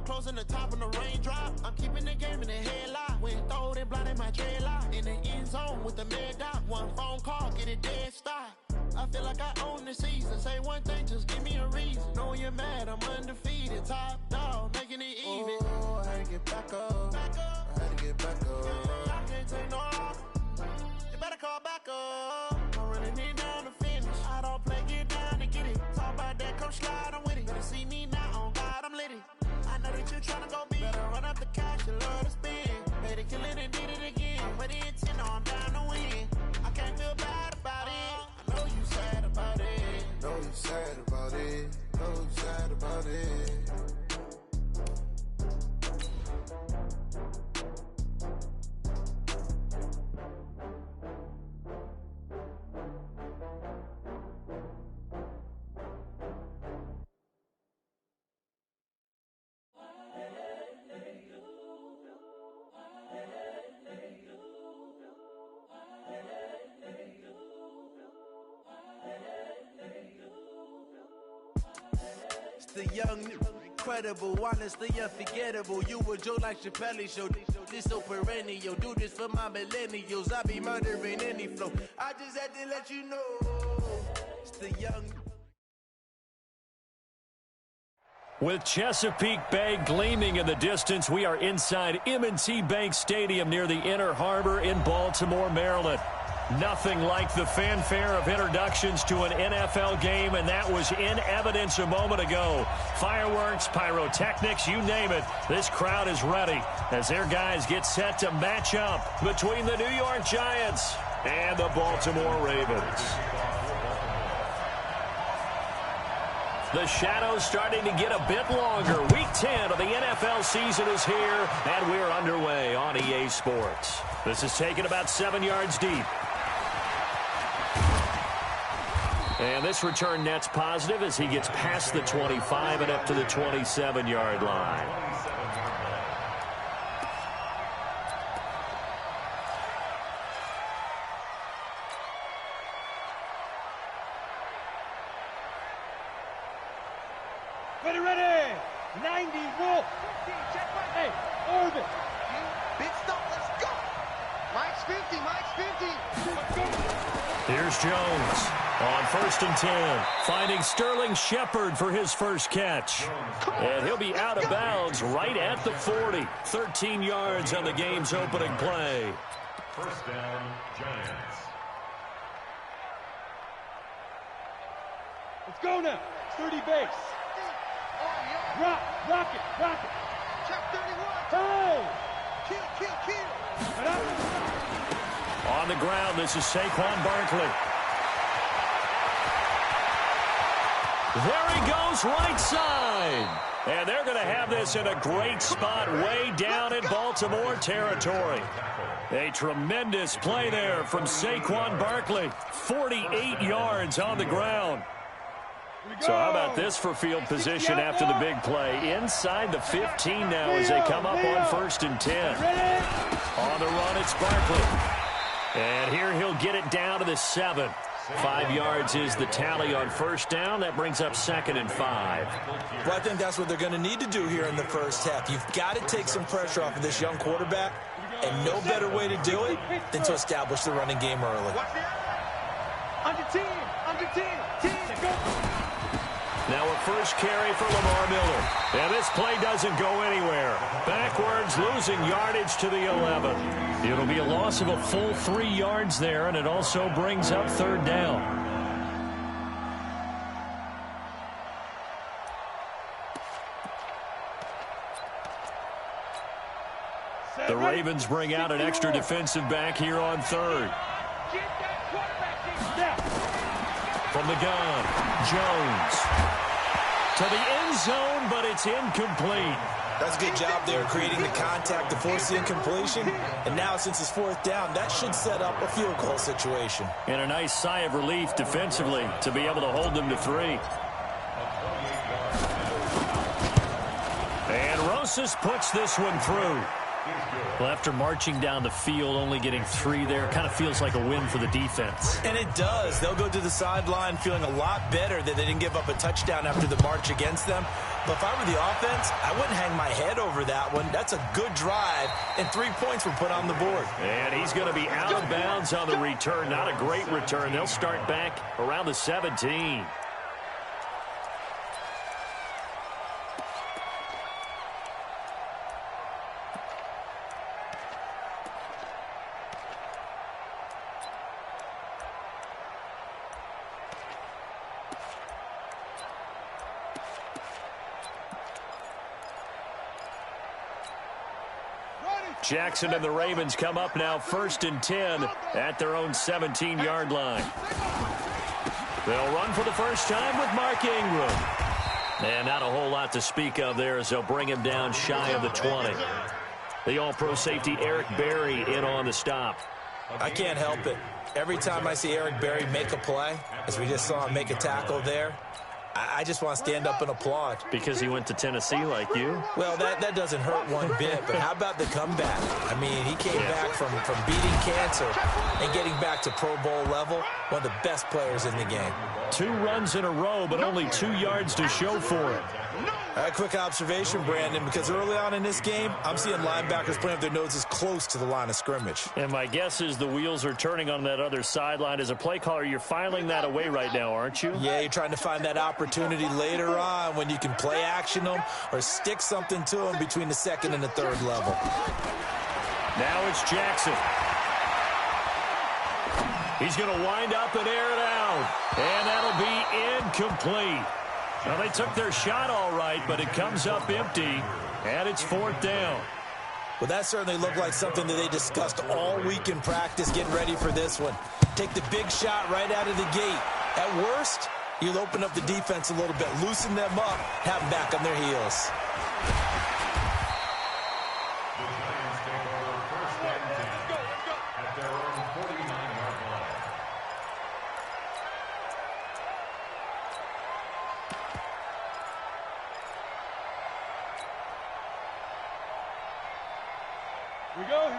closing the top on the raindrop. I'm keeping the game in the headlock. When throwed and blinded my dreadlock. In the end zone with the mad dot. One phone call, get it dead stop. I feel like I own the season. Say one thing, just give me a reason. Knowing you're mad, I'm undefeated. Top dog, making it even. Oh, I had to get back up. I had to get back up. I can't take no off. You better call back up. I'm running it down to finish. I don't play, get down and get it. Talk about that, come slide, I'm with it. Better see me now, on God, I'm lit it. I know that you're tryna go big. Better run up the cash, you love to spend. Made it, kill it, and did it again. But the intent, no, I'm down to win. I can't feel bad about it. I know you sad about it. Know you sad about it. Know you sad about it. The young, incredible, honestly unforgettable. You a joke like Chappelle Show. This so perennial. Do this for my millennials. I be murdering any flow. I just had to let you know. It's the young. With Chesapeake Bay gleaming in the distance, we are inside M&T Bank Stadium near the Inner Harbor in Baltimore, Maryland. Nothing like the fanfare of introductions to an NFL game, and that was in evidence a moment ago. Fireworks, pyrotechnics, you name it. This crowd is ready as their guys get set to match up between the New York Giants and the Baltimore Ravens. The shadow's starting to get a bit longer. Week 10 of the NFL season is here, and we're underway on EA Sports. This is taken about 7 yards deep. And this return net's positive as he gets past the 25 and up to the 27-yard line. Ready. 90, Wolf. Hey, Orbit. Big stop, let's go. Mike's 50. Let's go. Here's Jones on 1st and 10, finding Sterling Shepard for his first catch. And he'll be out of bounds right at the 40. 13 yards on the game's opening play. First down, Giants. Let's go now. 30 base. Rock it. Check 31. Hey! Kill. Get up. On the ground, this is Saquon Barkley. There he goes, right side. And they're going to have this in a great spot way down in Baltimore territory. A tremendous play there from Saquon Barkley. 48 yards on the ground. So how about this for field position after the big play? Inside the 15 now as they come up on 1st and 10. On the run, it's Barkley. And here he'll get it down to the 7. 5 yards is the tally on first down. That brings up 2nd and 5. Well, I think that's what they're going to need to do here in the first half. You've got to take some pressure off of this young quarterback, and no better way to do it than to establish the running game early. Under 10. Go. Now a first carry for Lamar Miller. And this play doesn't go anywhere. Backwards, losing yardage to the 11. It'll be a loss of a full 3 yards there, and it also brings up 3rd down. The Ravens bring out an extra defensive back here on 3rd. From the gun, Jones. To the end zone, but it's incomplete. That's a good job there creating the contact to force the incompletion. And now since it's 4th down, that should set up a field goal situation. And a nice sigh of relief defensively to be able to hold them to 3. And Rosas puts this one through. Well, after marching down the field, only getting 3 there, kind of feels like a win for the defense. And it does. They'll go to the sideline feeling a lot better that they didn't give up a touchdown after the march against them. But if I were the offense, I wouldn't hang my head over that one. That's a good drive, and 3 points were put on the board. And he's going to be out of bounds on the return. Not a great return. They'll start back around the 17. Jackson and the Ravens come up now 1st and 10 at their own 17-yard line. They'll run for the first time with Mark Ingram. And not a whole lot to speak of there as they'll bring him down shy of the 20. The all-pro safety Eric Berry in on the stop. I can't help it. Every time I see Eric Berry make a play, as we just saw him make a tackle there, I just want to stand up and applaud. Because he went to Tennessee like you? Well, that doesn't hurt one bit, but how about the comeback? I mean, he came back from beating cancer and getting back to Pro Bowl level, one of the best players in the game. 2 runs in a row, but only 2 yards to show for it. A quick observation, Brandon, because early on in this game, I'm seeing linebackers playing with their noses close to the line of scrimmage. And my guess is the wheels are turning on that other sideline. As a play caller, you're filing that away right now, aren't you? Yeah, you're trying to find that opportunity later on when you can play action them or stick something to them between the 2nd and the 3rd level. Now it's Jackson. He's going to wind up and air it out. And that'll be incomplete. Well, they took their shot all right, but it comes up empty, and it's 4th down. Well, that certainly looked like something that they discussed all week in practice getting ready for this one. Take the big shot right out of the gate. At worst, you'll open up the defense a little bit, loosen them up, have them back on their heels.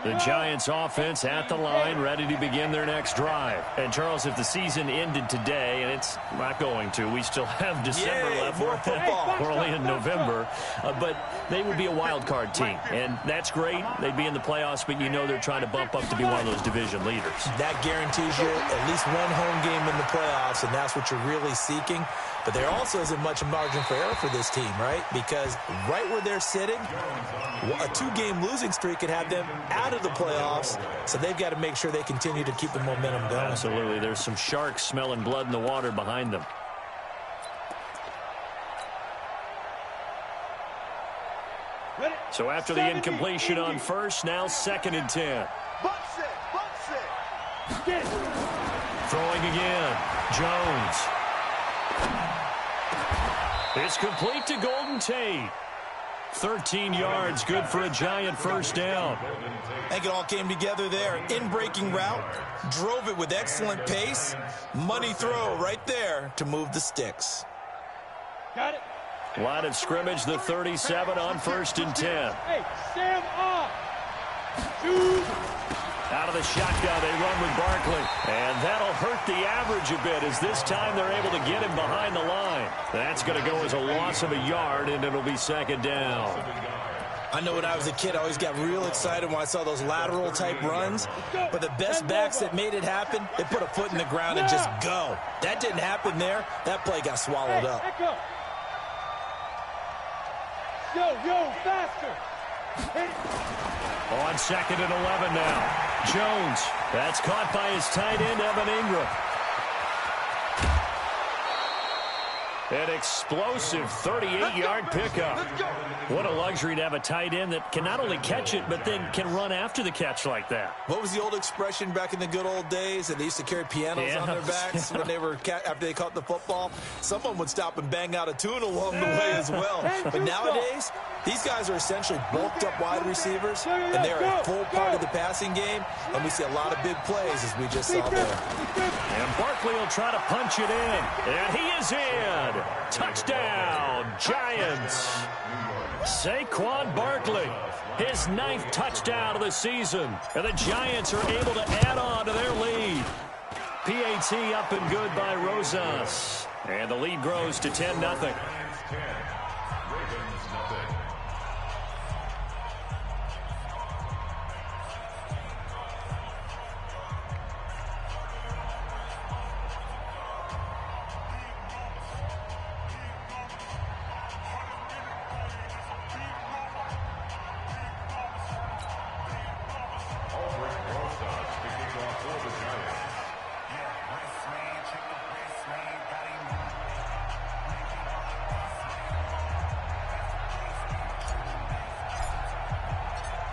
The Giants offense at the line, ready to begin their next drive. And, Charles, if the season ended today, and it's not going to, we still have December left. More football. We're only in November. But they would be a wild card team, and that's great. They'd be in the playoffs, but you know they're trying to bump up to be one of those division leaders. That guarantees you at least one home game in the playoffs, and that's what you're really seeking. But there also isn't much margin for error for this team, right? Because right where they're sitting, a 2-game losing streak could have them out of the playoffs, so they've got to make sure they continue to keep the momentum going. Absolutely. There's some sharks smelling blood in the water behind them. So after the incompletion on first, now 2nd and 10. Throwing again. Jones. It's complete to Golden Tate. 13 yards, good for a Giant first down. I think it all came together there. In-breaking route, drove it with excellent pace. Money throw right there to move the sticks. Got it. Line of scrimmage, the 37 on 1st and 10. Hey, stand off. 2. Out of the shotgun, they run with Barkley. And that'll hurt the average a bit as this time they're able to get him behind the line. That's going to go as a loss of a yard, and it'll be 2nd down. I know when I was a kid, I always got real excited when I saw those lateral-type runs. But the best backs that made it happen, they put a foot in the ground and just go. That didn't happen there. That play got swallowed up. Yo, faster. On 2nd and 11 now. Jones. That's caught by his tight end, Evan Ingram. An explosive 38-yard pickup. What a luxury to have a tight end that can not only catch it, but then can run after the catch like that. What was the old expression back in the good old days? And they used to carry pianos on their backs when they were after they caught the football. Someone would stop and bang out a tune along the way as well. But nowadays, these guys are essentially bulked up wide receivers, and they're a full part of the passing game. And we see a lot of big plays, as we just saw there. And Barkley will try to punch it in. And he is in. Touchdown, Giants. Saquon Barkley, his 9th touchdown of the season. And the Giants are able to add on to their lead. PAT up and good by Rosas. And the lead grows to 10-0.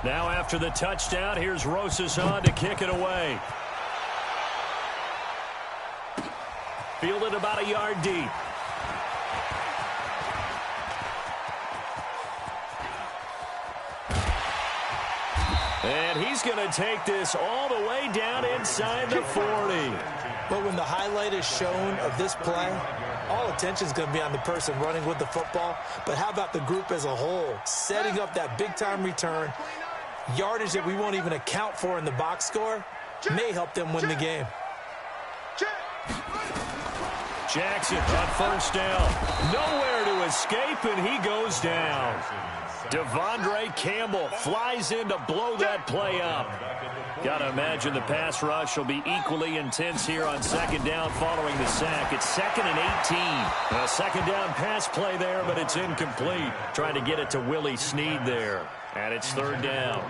Now after the touchdown, here's Rosas on to kick it away. Fielded about a yard deep. And he's going to take this all the way down inside the 40. But when the highlight is shown of this play, all attention is going to be on the person running with the football. But how about the group as a whole, setting up that big-time return, yardage that we won't even account for in the box score, may help them win the game. Jackson on first down. Nowhere to escape, and he goes down. Devondre Campbell flies in to blow that play up. Got to imagine the pass rush will be equally intense here on second down following the sack. It's 2nd and 18. A second down pass play there, but it's incomplete. Trying to get it to Willie Snead there. And it's 3rd down.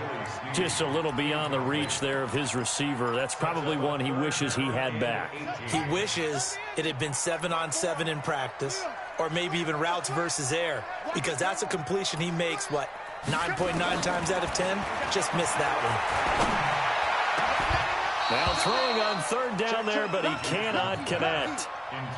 Just a little beyond the reach there of his receiver. That's probably one he wishes he had back. He wishes it had been 7-on-7 in practice, or maybe even routes versus air, because that's a completion he makes, 9.9 times out of 10? Just missed that one. Now throwing on 3rd down there, but he cannot connect.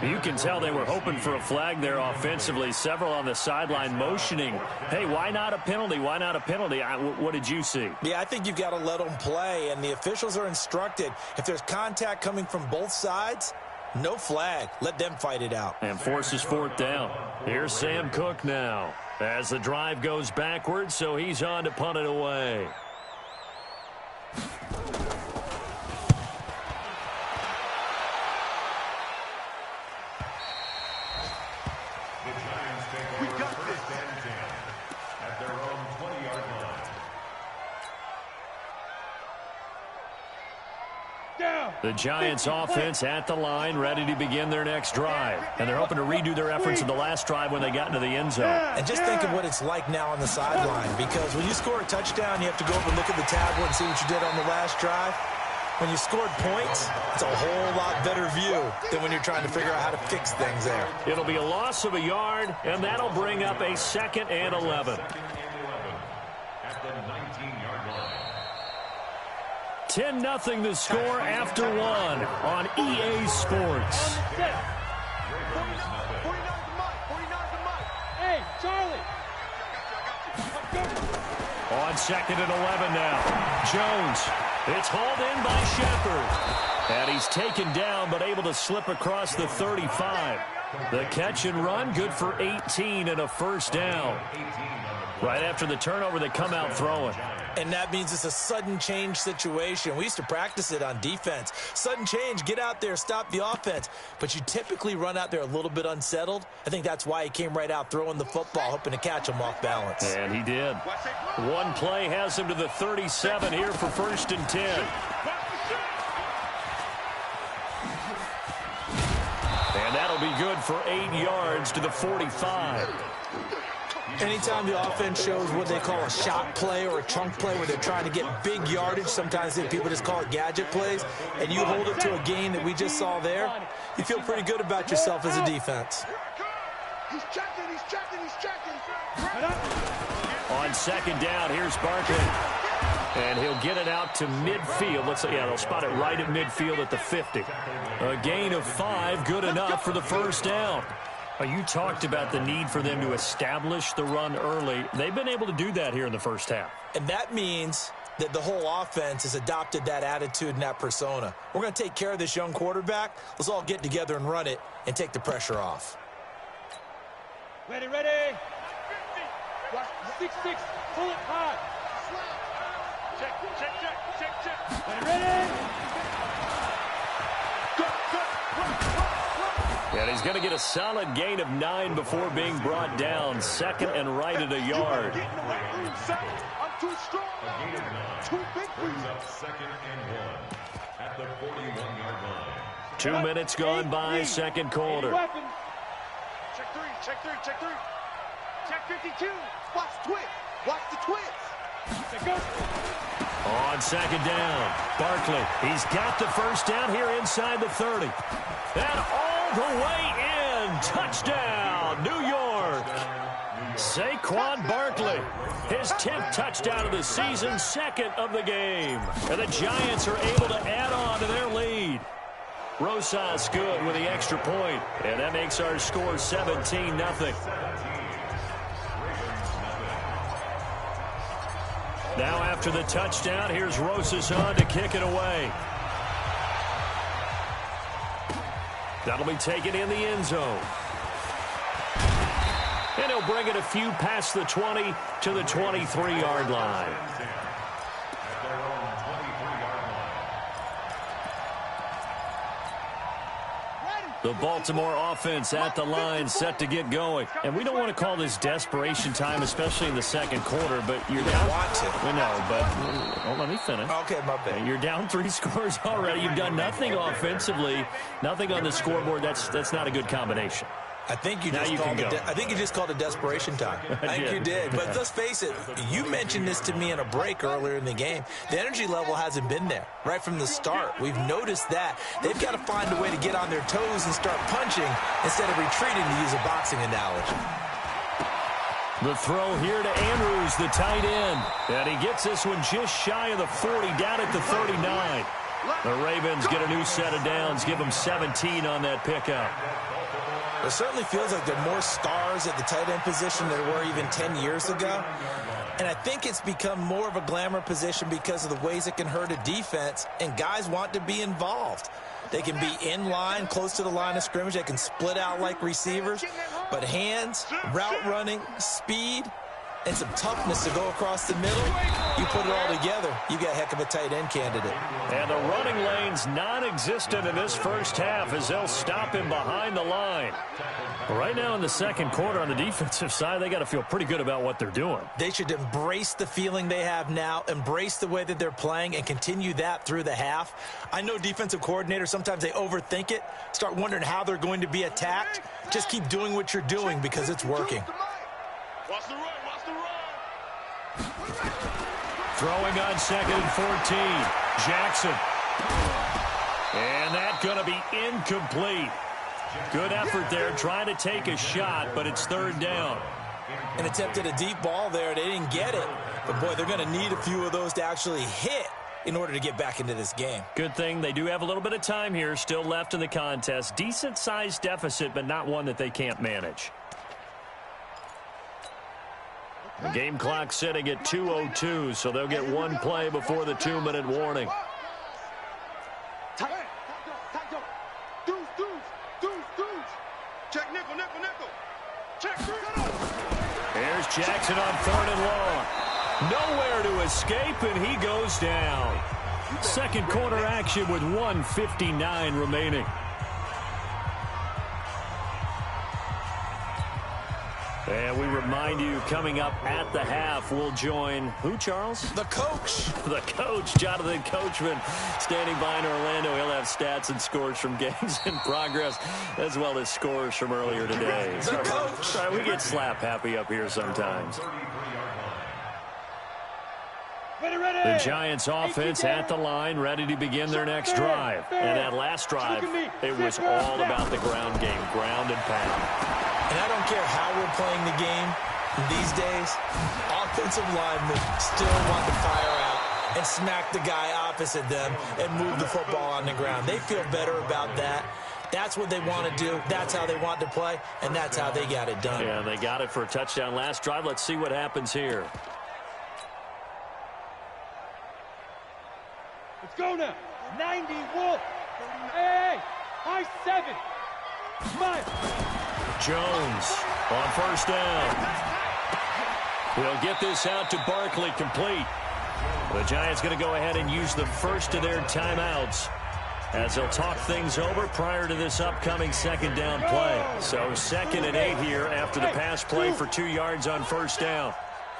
You can tell they were hoping for a flag there offensively. Several on the sideline motioning, hey, why not a penalty? Why not a penalty? What did you see? Yeah, I think you've got to let them play, and the officials are instructed. If there's contact coming from both sides, no flag. Let them fight it out. And forces 4th down. Here's Sam Cook now as the drive goes backwards, so he's on to punt it away. The Giants offense at the line, ready to begin their next drive. And they're hoping to redo their efforts in the last drive when they got into the end zone. And just think of what it's like now on the sideline, because when you score a touchdown, you have to go over and look at the tablet and see what you did on the last drive. When you scored points, it's a whole lot better view than when you're trying to figure out how to fix things there. It'll be a loss of a yard, and that'll bring up a 2nd and 11. 10-0 the score after 1 on EA Sports. Hey, Charlie. On 2nd and 11 now. Jones. It's hauled in by Shepard. And he's taken down but able to slip across the 35. The catch and run good for 18 and a 1st down. Right after the turnover, they come out throwing. And that means it's a sudden change situation. We used to practice it on defense. Sudden change, get out there, stop the offense. But you typically run out there a little bit unsettled. I think that's why he came right out throwing the football, hoping to catch him off balance. And he did. One play has him to the 37 here for 1st and 10. And that'll be good for 8 yards to the 45. Anytime the offense shows what they call a shot play or a chunk play where they're trying to get big yardage, sometimes people just call it gadget plays, and you hold it to a gain that we just saw there, you feel pretty good about yourself as a defense. He's checking. On 2nd down, here's Barkley. And he'll get it out to midfield. Looks like, yeah, they'll spot it right at midfield at the 50. A gain of 5, good enough for the 1st down. You talked about the need for them to establish the run early. They've been able to do that here in the first half. And that means that the whole offense has adopted that attitude and that persona. We're going to take care of this young quarterback. Let's all get together and run it and take the pressure off. Ready. 6-6. Pull it high. Check. When ready. And he's going to get a solid gain of 9 before being brought down. Second and right at a yard. I'm too strong. Too big for you. Second and 1 at the 41-yard line. 2 minutes gone by, second quarter. Check three. Check 52. Watch the twins. On second down, Barkley. He's got the first down here inside the 30. And all the way in. Touchdown, New York. Saquon Barkley. His 10th touchdown of the season, second of the game. And the Giants are able to add on to their lead. Rosas good with the extra point. And that makes our score 17-0. Now after the touchdown, here's Rosas on to kick it away. That'll be taken in the end zone. And he'll bring it a few past the 20 to the 23-yard line. The Baltimore offense at the line, set to get going. And we don't want to call this desperation time, especially in the second quarter, but you're down. We know, but let me finish. Okay, my bad. You're down 3 scores already. You've done nothing offensively, nothing on the scoreboard. That's not a good combination. I think you just called it desperation time. I think you did. But let's face it, you mentioned this to me in a break earlier in the game. The energy level hasn't been there right from the start. We've noticed that. They've got to find a way to get on their toes and start punching instead of retreating, to use a boxing analogy. The throw here to Andrews, the tight end. And he gets this one just shy of the 40, down at the 39. The Ravens get a new set of downs, give them 17 on that pickup. It certainly feels like there are more stars at the tight end position than there were even 10 years ago. And I think it's become more of a glamour position because of the ways it can hurt a defense, and guys want to be involved. They can be in line, close to the line of scrimmage. They can split out like receivers. But hands, route running, speed, and some toughness to go across the middle, you put it all together, you got a heck of a tight end candidate. And the running lane's non-existent in this first half as they'll stop him behind the line. Right now in the second quarter on the defensive side, they got to feel pretty good about what they're doing. They should embrace the feeling they have now, embrace the way that they're playing, and continue that through the half. I know defensive coordinators, sometimes they overthink it, start wondering how they're going to be attacked. Just keep doing what you're doing because it's working. Watch the run. Throwing on second and 14. Jackson. And that's going to be incomplete. Good effort there, trying to take a shot, but it's third down. An attempt at a deep ball there. They didn't get it. But, boy, they're going to need a few of those to actually hit in order to get back into this game. Good thing they do have a little bit of time here still left in the contest. Decent-sized deficit, but not one that they can't manage. The game clock sitting at 2:02, so they'll get one play before the 2-minute warning. Check nickel. Check Here's Jackson on third and long. Nowhere to escape, and he goes down. Second quarter action with 1:59 remaining. And we remind you, coming up at the half, we'll join who, Charles? The coach. The coach, Jonathan Coachman, standing by in Orlando. He'll have stats and scores from games in progress, as well as scores from earlier today. The coach. Sorry, we get slap happy up here sometimes. The Giants offense at the line, ready to begin their next drive. And that last drive, it was all about the ground game, ground and pound. And I don't care how we're playing the game these days, offensive linemen still want to fire out and smack the guy opposite them and move the football on the ground. They feel better about that. That's what they want to do. That's how they want to play, and that's how they got it done. Yeah, they got it for a touchdown last drive. Let's see what happens here. Let's go now. 90 Wolf. Hey, high 7. Smile. Jones on first down. He'll get this out to Barkley, complete. The Giants going to go ahead and use the first of their timeouts as they'll talk things over prior to this upcoming second down play. So 2nd and 8 here after the pass play for 2 yards on first down.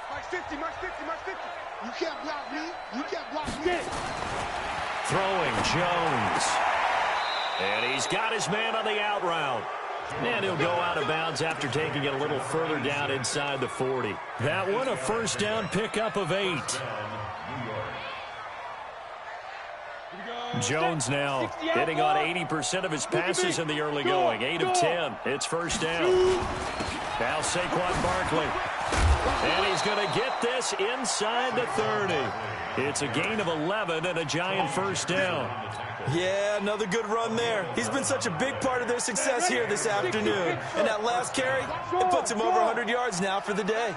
Mark 50, Mark 50, Mark 50. You can't block me. You can't block me. Throwing Jones. And he's got his man on the out route. And he'll go out of bounds after taking it a little further down inside the 40. That one a first down pickup of 8. Jones now hitting on 80% of his passes in the early going. 8 of 10. It's first down. Now Saquon Barkley. And he's going to get this inside the 30. It's a gain of 11 and a Giant first down. Yeah, another good run there. He's been such a big part of their success here this afternoon. And that last carry, it puts him over 100 yards now for the day.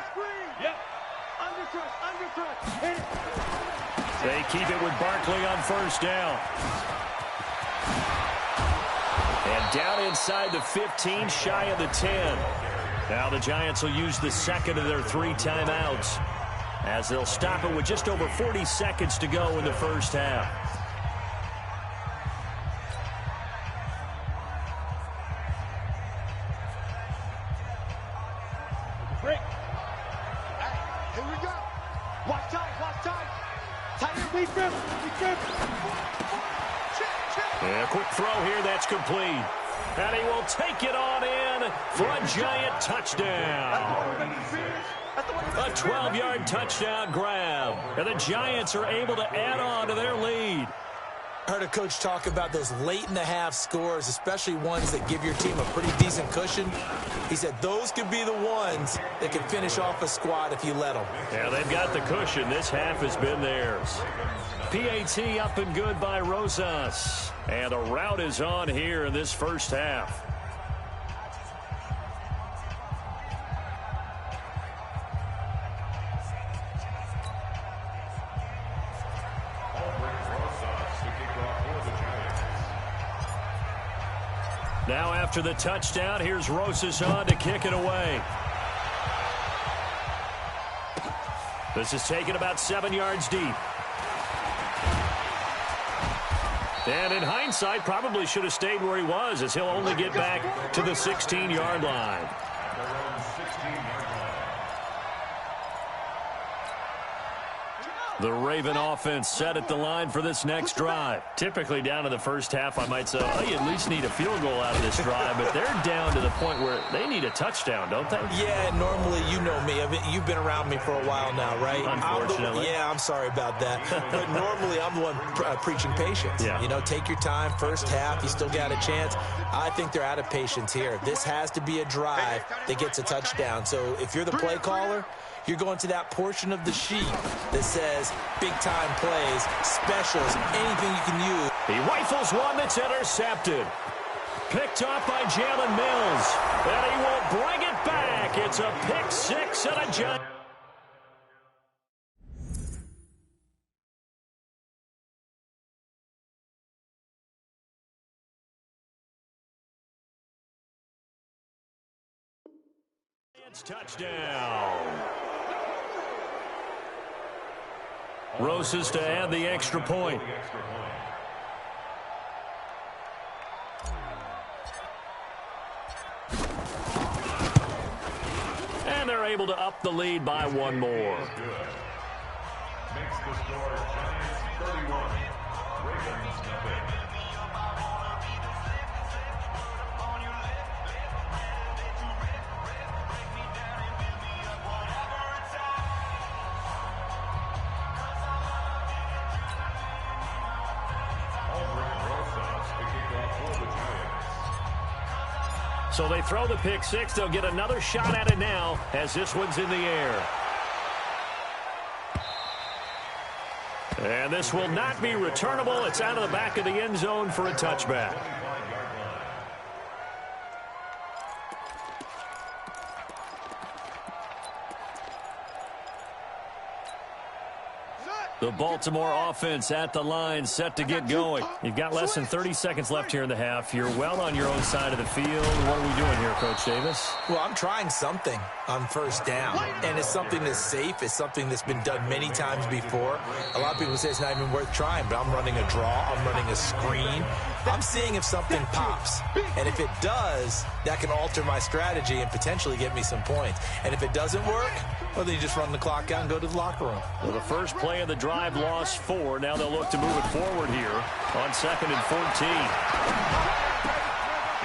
They keep it with Barkley on first down. And down inside the 15, shy of the 10. Now the Giants will use the second of their 3 timeouts as they'll stop it with just over 40 seconds to go in the first half. Break. Here we go. Watch tight, watch tight. Yeah, quick throw here, that's complete. And he will take it on in for a Giant touchdown. A 12-yard touchdown grab. And the Giants are able to add on to their lead. I heard a coach talk about those late-in-the-half scores, especially ones that give your team a pretty decent cushion. He said those could be the ones that can finish off a squad if you let them. Yeah, they've got the cushion. This half has been theirs. PAT up and good by Rosas. And a rout is on here in this first half. Now after the touchdown, here's Rosas on to kick it away. This is taken about 7 yards deep. And in hindsight, probably should have stayed where he was, as he'll only get back to the 16-yard line. The Raven offense set at the line for this next drive. Typically down in the first half, I might say, oh, you at least need a field goal out of this drive. But they're down to the point where they need a touchdown, don't they? Yeah, normally, you know me. You've been around me for a while now, right? Unfortunately. I'm sorry about that. But normally, I'm the one preaching patience. Yeah. You know, take your time. First half, you still got a chance. I think they're out of patience here. This has to be a drive that gets a touchdown. So if you're the play caller, you're going to that portion of the sheet that says big-time plays, specials, anything you can use. He rifles one that's intercepted. Picked off by Jalen Mills. And he will bring it back. It's a pick six and a Giant. Touchdown. Rosas to add the extra point. And they're able to up the lead by one more. Makes the score Giants 31, Ravens nothing. So they throw the pick six. They'll get another shot at it now as this one's in the air. And this will not be returnable. It's out of the back of the end zone for a touchback. The Baltimore offense at the line, set to get going. You've got less than 30 seconds left here in the half. You're well on your own side of the field. What are we doing here, Coach Davis? Well, I'm trying something on first down, and it's something that's safe. It's something that's been done many times before. A lot of people say it's not even worth trying, but I'm running a draw. I'm running a screen. I'm seeing if something pops, and if it does, that can alter my strategy and potentially get me some points. And if it doesn't work, well, then you just run the clock out and go to the locker room. Well, the first play of the drive lost 4. Now they'll look to move it forward here on 2nd and 14.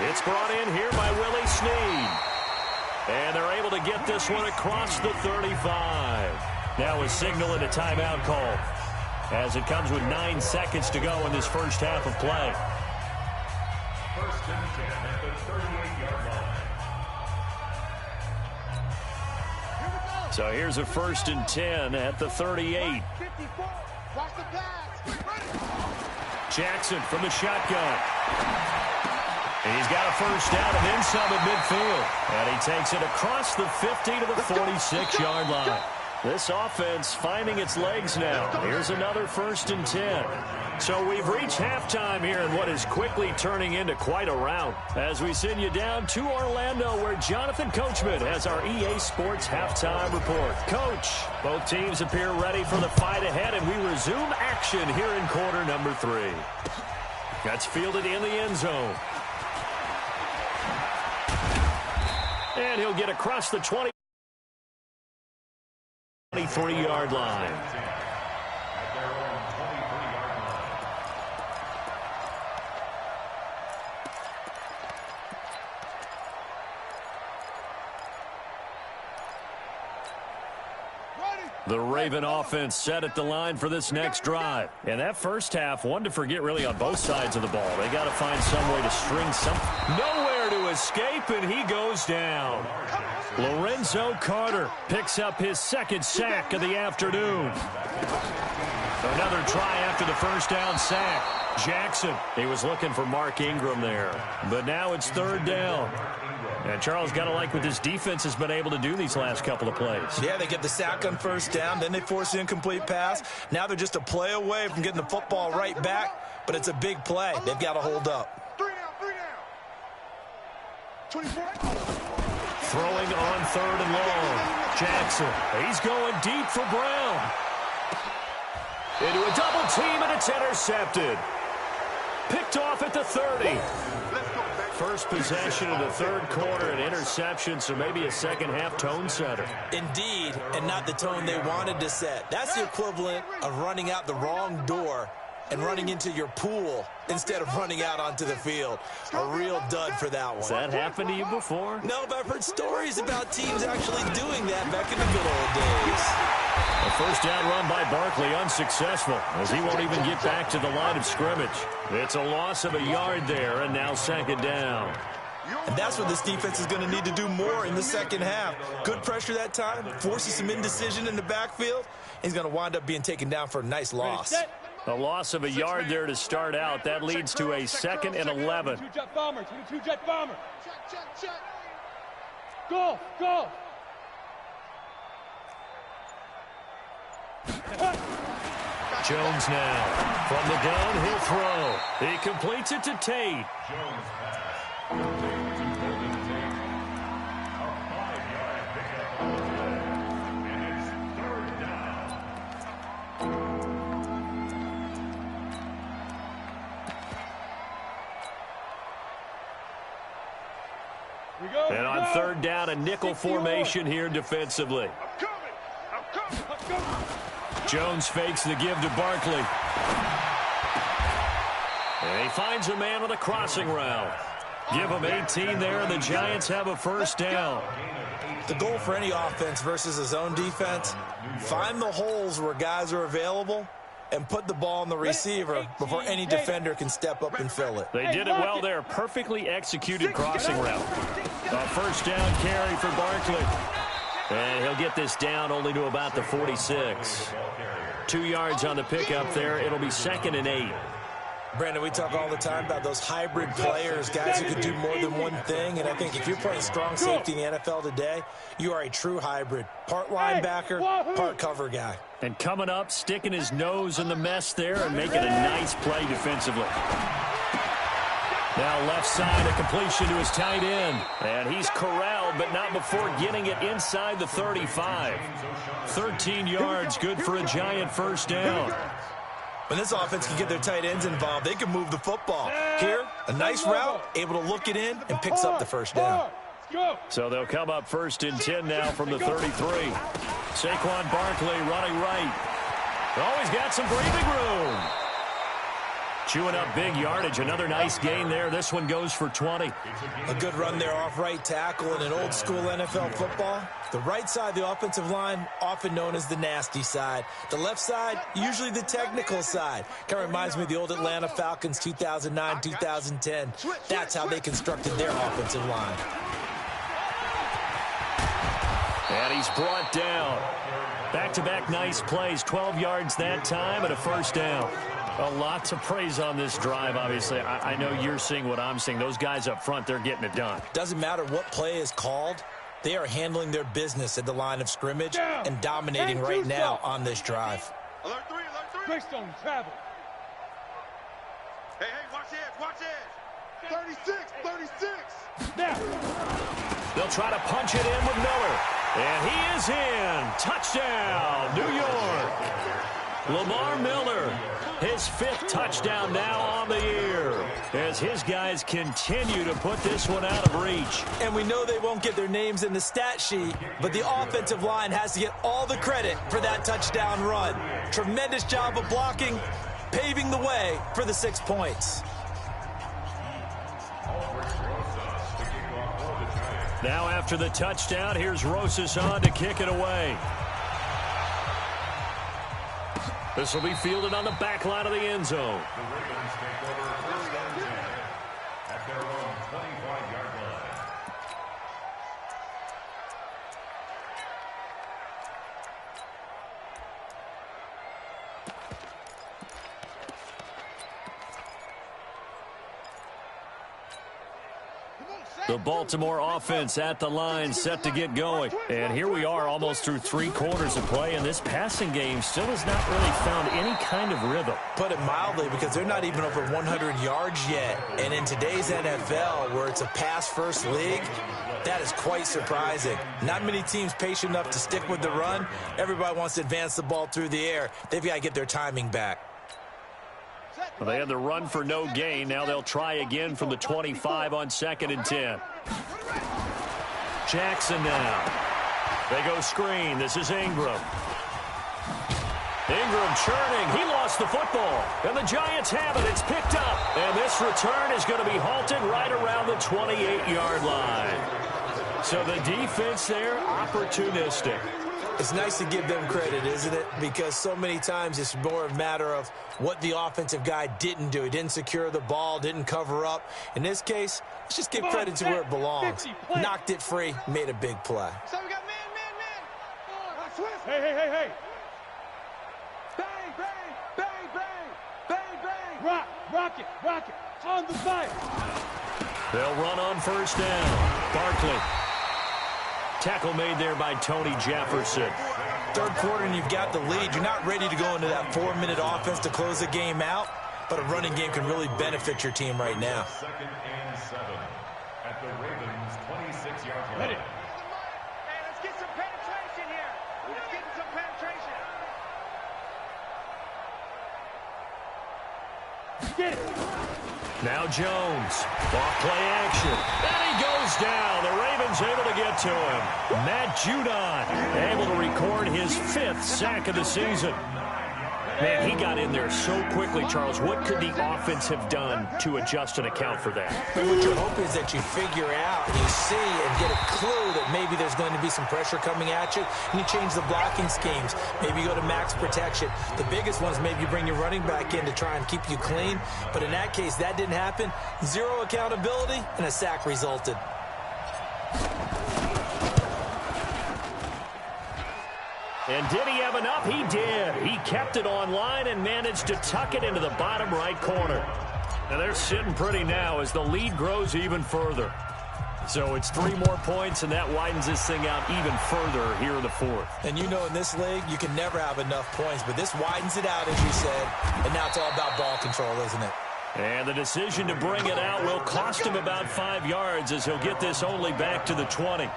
It's brought in here by Willie Snead. And they're able to get this one across the 35. Now a signal and a timeout call as it comes with 9 seconds to go in this first half of play. First and 10 at the 38-yard line. So here's a 1st and 10 at the 38. Jackson from the shotgun. And he's got a first down and then some at midfield. And he takes it across the 50 to the 46-yard line. This offense finding its legs now. Here's another 1st and 10. So we've reached halftime here in what is quickly turning into quite a round. As we send you down to Orlando, where Jonathan Coachman has our EA Sports halftime report. Coach, both teams appear ready for the fight ahead, and we resume action here in quarter number 3. That's fielded in the end zone. And he'll get across the 23-yard line. The Raven offense set at the line for this next drive. And that first half, one to forget really on both sides of the ball. They got to find some way to string some. Nowhere to escape, and he goes down. Lorenzo Carter picks up his 2nd sack of the afternoon. Another try after the first down sack. Jackson, he was looking for Mark Ingram there. But now it's 3rd down. And Charles, got to like what this defense has been able to do these last couple of plays. Yeah, they get the sack on first down, then they force the incomplete pass. Now they're just a play away from getting the football right back, but it's a big play. They've got to hold up. 3 down. 24. Throwing on 3rd and long. Jackson, he's going deep for Brown. Into a double team, and it's intercepted. Picked off at the 30. First possession of the 3rd quarter, an interception, so maybe a second-half tone setter. Indeed, and not the tone they wanted to set. That's the equivalent of running out the wrong door and running into your pool instead of running out onto the field. A real dud for that one. Has that happened to you before? No, but I've heard stories about teams actually doing that back in the good old days. A first down run by Barkley, unsuccessful, as he won't even get back to the line of scrimmage. It's a loss of a yard there, and now 2nd down. And that's what this defense is going to need to do more in the second half. Good pressure that time, forces some indecision in the backfield. He's going to wind up being taken down for a nice loss. A loss of a yard there to start out. That leads to a 2nd and 11. 2-jet bomber, 22-jet bomber. Check. Go. Jones now from the gun, he'll throw. He completes it to Tate. Jones pass. To Golden Tate. A 5-yard pickup on the play. And it's 3rd down. And on 3rd down, a nickel formation here defensively. I'm coming. Jones fakes the give to Barkley. And he finds a man with a crossing route. Give him 18 there, and the Giants have a first down. The goal for any offense versus a zone defense, find the holes where guys are available and put the ball on the receiver before any defender can step up and fill it. They did it well there. Perfectly executed crossing route. A first down carry for Barkley. And he'll get this down only to about the 46. 2 yards on the pickup there. It'll be 2nd and 8. Brandon, we talk all the time about those hybrid players, guys who can do more than one thing. And I think if you're playing strong safety in the NFL today, you are a true hybrid. Part linebacker, part cover guy. And coming up, sticking his nose in the mess there and making a nice play defensively. Now left side, a completion to his tight end. And he's corralled, but not before getting it inside the 35. 13 yards, good for a giant first down. When this offense can get their tight ends involved, they can move the football. Here, a nice route, able to look it in, and picks up the first down. So they'll come up 1st and 10 now from the 33. Saquon Barkley running right. Always got some breathing room. Chewing up big yardage. Another nice gain there. This one goes for 20. A good run there off right tackle in an old school NFL football. The right side of the offensive line, often known as the nasty side. The left side, usually the technical side. Kind of reminds me of the old Atlanta Falcons 2009, 2010. That's how they constructed their offensive line. And he's brought down. Back-to-back nice plays. 12 yards that time and a first down. A lot to praise on this drive, obviously. I know you're seeing what I'm seeing. Those guys up front, they're getting it done. Doesn't matter what play is called. They are handling their business at the line of scrimmage and dominating right now on this drive. Alert 3, alert 3. Greystone travel. Hey, watch it. 36, 36. Now. They'll try to punch it in with Miller. And he is in. Touchdown, New York. Lamar Miller, his 5th touchdown now on the year as his guys continue to put this one out of reach. And we know they won't get their names in the stat sheet, but the offensive line has to get all the credit for that touchdown run. Tremendous job of blocking, paving the way for the 6 points. Now after the touchdown, here's Rosas on to kick it away. This will be fielded on the back line of the end zone. The Ravens take over 1st and 10 at their own 25-yard line. The Baltimore offense at the line, set to get going. And here we are almost through 3 quarters of play, and this passing game still has not really found any kind of rhythm. Put it mildly, because they're not even over 100 yards yet. And in today's NFL, where it's a pass-first league, that is quite surprising. Not many teams patient enough to stick with the run. Everybody wants to advance the ball through the air. They've got to get their timing back. Well, they had the run for no gain. Now they'll try again from the 25 on 2nd and 10. Jackson now. They go screen. This is Ingram. Ingram churning. He lost the football. And the Giants have it. It's picked up. And this return is going to be halted right around the 28-yard line. So the defense there, opportunistic. It's nice to give them credit, isn't it? Because so many times it's more a matter of what the offensive guy didn't do. He didn't secure the ball, didn't cover up. In this case, let's just give credit to where it belongs. Knocked it free, made a big play. So we got man. Hey. Bang, bang, bang, bang, bang, bang. Rock it. On the fire. They'll run on 1st down. Barkley. Tackle made there by Tony Jefferson. 3rd quarter and you've got the lead. You're not ready to go into that 4-minute offense to close the game out, but a running game can really benefit your team right now. 2nd and 7 at the Ravens' 26-yard line. Ready. Hey, let's get some penetration here. Let's get some penetration. Get it. Now Jones. Off play action. And he goes down. The Ravens able to get to him. Matt Judon able to record his 5th sack of the season. Man, he got in there so quickly, Charles. What could the offense have done to adjust and account for that? And what your hope is that you figure out, you see, and get a clue that maybe there's going to be some pressure coming at you, and you change the blocking schemes. Maybe you go to max protection. The biggest one is maybe you bring your running back in to try and keep you clean. But in that case, that didn't happen. 0 accountability, and a sack resulted. And did he have enough? He did. He kept it online and managed to tuck it into the bottom right corner. And they're sitting pretty now as the lead grows even further. So it's 3 more points, and that widens this thing out even further here in the fourth. And you know in this league, you can never have enough points, but this widens it out, as you said, and now it's all about ball control, isn't it? And the decision to bring it out will cost him about 5 yards as he'll get this only back to the 20.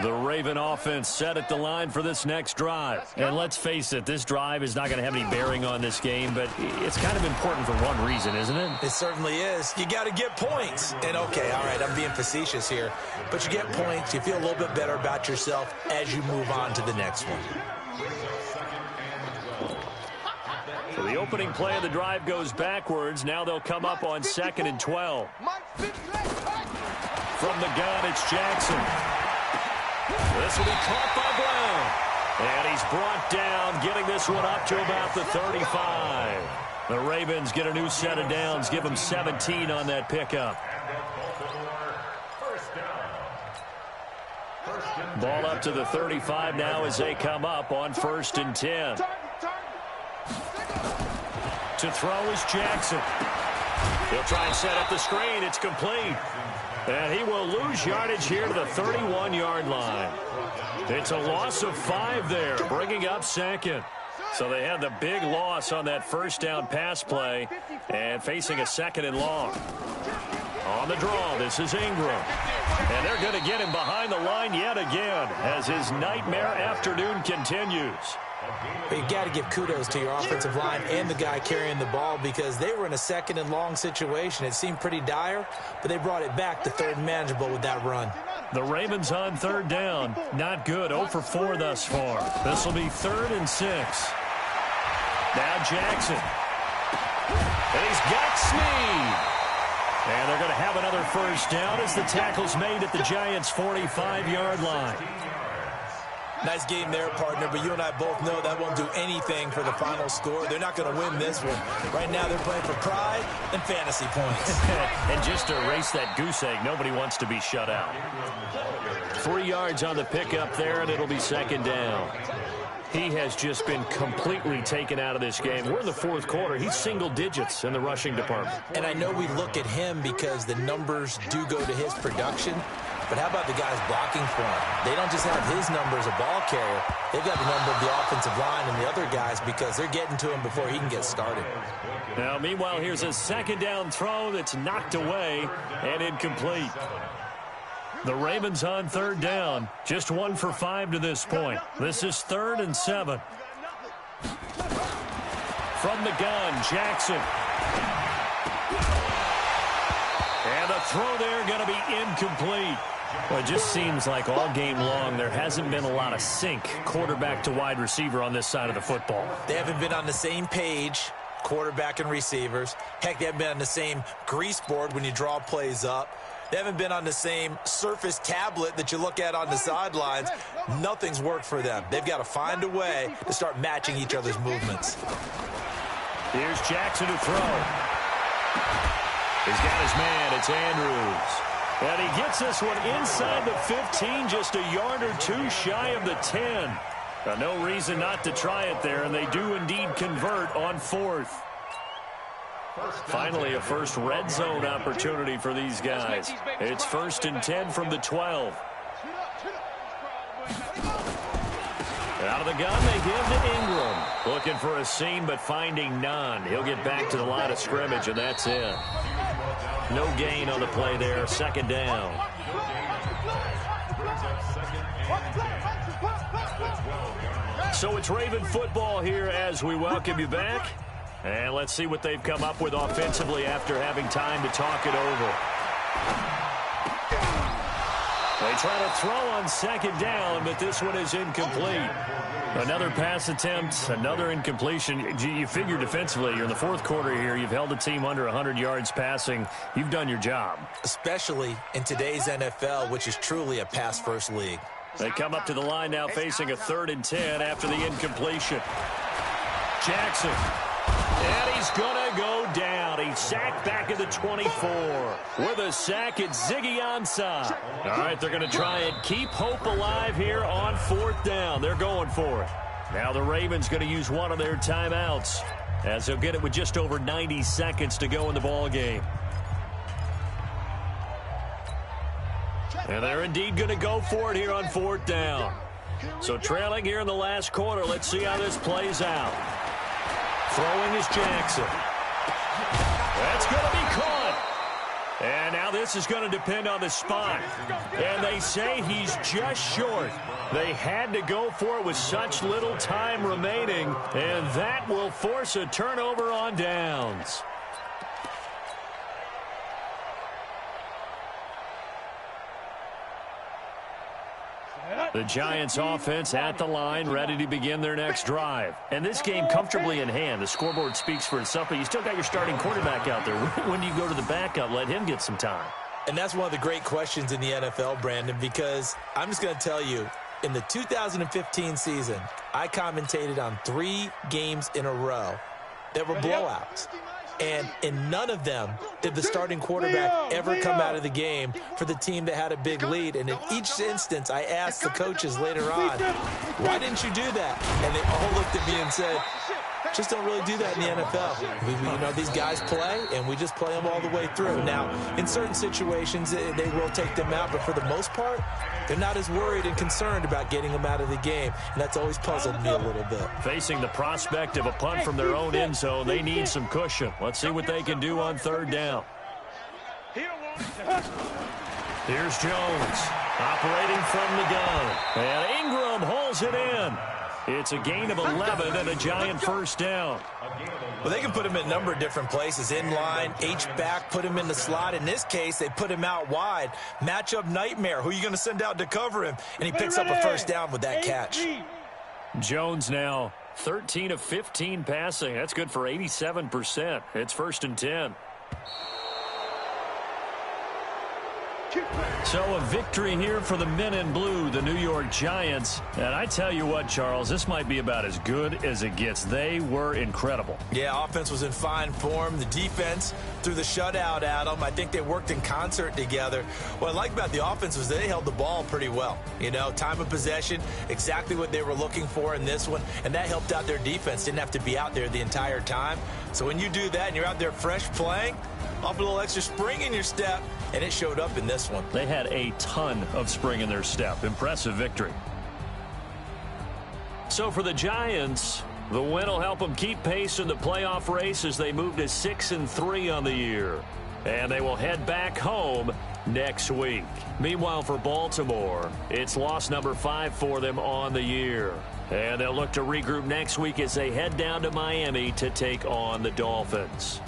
The Raven offense set at the line for this next drive. And let's face it, this drive is not going to have any bearing on this game, but it's kind of important for one reason, isn't it? It certainly is. You got to get points. And okay, all right, I'm being facetious here, but you get points, you feel a little bit better about yourself as you move on to the next one. So the opening play of the drive goes backwards. Now they'll come up on 2nd and 12. From the gun, it's Jackson. This will be caught by Brown. And he's brought down, getting this one up to about the 35. The Ravens get a new set of downs, give them 17 on that pickup. Ball up to the 35 now as they come up on 1st and 10. To throw is Jackson. He'll try and set up the screen. It's complete. And he will lose yardage here to the 31-yard line. It's a loss of 5 there, bringing up 2nd. So they had the big loss on that first down pass play and facing a 2nd and long. On the draw, this is Ingram. And they're going to get him behind the line yet again as his nightmare afternoon continues. But you've got to give kudos to your offensive line and the guy carrying the ball because they were in a 2nd and long situation. It seemed pretty dire, but they brought it back to 3rd and manageable with that run. The Ravens on 3rd down. Not good. 0 for 4 thus far. This will be 3rd and 6. Now Jackson. And he's got Snead. And they're going to have another first down as the tackle's made at the Giants' 45-yard line. Nice game there, partner, but you and I both know that won't do anything for the final score. They're not going to win this one. Right now they're playing for pride and fantasy points. And just to erase that goose egg, nobody wants to be shut out. 3 yards on the pickup there, and it'll be 2nd down. He has just been completely taken out of this game. We're in the 4th quarter. He's single digits in the rushing department. And I know we look at him because the numbers do go to his production. But how about the guys blocking for him? They don't just have his number as a ball carrier. They've got the number of the offensive line and the other guys because they're getting to him before he can get started. Now, meanwhile, here's a 2nd down throw that's knocked away and incomplete. The Ravens on 3rd down. Just 1 for 5 to this point. This is 3rd and 7. From the gun, Jackson. And the throw there going to be incomplete. Well, it just seems like all game long there hasn't been a lot of sync quarterback to wide receiver on this side of the football. They haven't been on the same page, quarterback and receivers. Heck, they haven't been on the same grease board when you draw plays up. They haven't been on the same Surface tablet that you look at on the sidelines. Nothing's worked for them. They've got to find a way to start matching each other's movements. Here's Jackson to throw. He's got his man. It's Andrews. And he gets this one inside the 15, just a yard or 2 shy of the 10. Now, no reason not to try it there, and they do indeed convert on 4th. Finally, a first red zone opportunity for these guys. It's 1st and 10 from the 12. Out of the gun, they give to Ingram. Looking for a seam, but finding none. He'll get back to the line of scrimmage, and that's it. No gain on the play there. 2nd down. So it's Raven football here as we welcome you back. And let's see what they've come up with offensively after having time to talk it over. They try to throw on 2nd down, but this one is incomplete. Another pass attempt, another incompletion. You figure defensively, you're in the 4th quarter here. You've held the team under 100 yards passing. You've done your job. Especially in today's NFL, which is truly a pass-first league. They come up to the line now facing a 3rd and 10 after the incompletion. Jackson. And he's going to go down. He's sacked back at the 24. With a sack, it's Ziggy Ansah. All right, they're going to try and keep hope alive here on 4th down. They're going for it. Now the Ravens going to use one of their timeouts, as they'll get it with just over 90 seconds to go in the ball game. And they're indeed going to go for it here on 4th down. So trailing here in the last quarter. Let's see how this plays out. Throwing is Jackson. That's going to be caught. And now this is going to depend on the spot. And they say he's just short. They had to go for it with such little time remaining. And that will force a turnover on downs. The Giants offense at the line, ready to begin their next drive. And this game comfortably in hand. The scoreboard speaks for itself, but you still got your starting quarterback out there. When do you go to the backup? Let him get some time. And that's one of the great questions in the NFL, Brandon, because I'm just going to tell you, in the 2015 season, I commentated on 3 games in a row that were blowouts. And in none of them did the starting quarterback ever come out of the game for the team that had a big lead. And in each instance, I asked the coaches later on, why didn't you do that? And they all looked at me and said, just don't really do that in the NFL. These guys play, and we just play them all the way through. Now, in certain situations, they will take them out, but for the most part, they're not as worried and concerned about getting them out of the game, and that's always puzzled me a little bit. Facing the prospect of a punt from their own end zone, they need some cushion. Let's see what they can do on 3rd down. Here's Jones, operating from the gun, and Ingram hauls it in. It's a gain of 11 and a Giant 1st down. Well, they can put him in a number of different places. In line, H-back, put him in the slot. In this case, they put him out wide. Matchup nightmare. Who are you going to send out to cover him? And he picks up a 1st down with that catch. Jones now 13 of 15 passing. That's good for 87%. It's 1st and 10. So a victory here for the men in blue, the New York Giants. And I tell you what, Charles, this might be about as good as it gets. They were incredible. Yeah, offense was in fine form. The defense threw the shutout at them. I think they worked in concert together. What I like about the offense was they held the ball pretty well. Time of possession, exactly what they were looking for in this one. And that helped out their defense. Didn't have to be out there the entire time. So when you do that and you're out there fresh playing, off a little extra spring in your step, and it showed up in this one. They had a ton of spring in their step. Impressive victory. So for the Giants, the win will help them keep pace in the playoff race as they move to 6-3 on the year. And they will head back home next week. Meanwhile, for Baltimore, it's loss number 5 for them on the year. And they'll look to regroup next week as they head down to Miami to take on the Dolphins.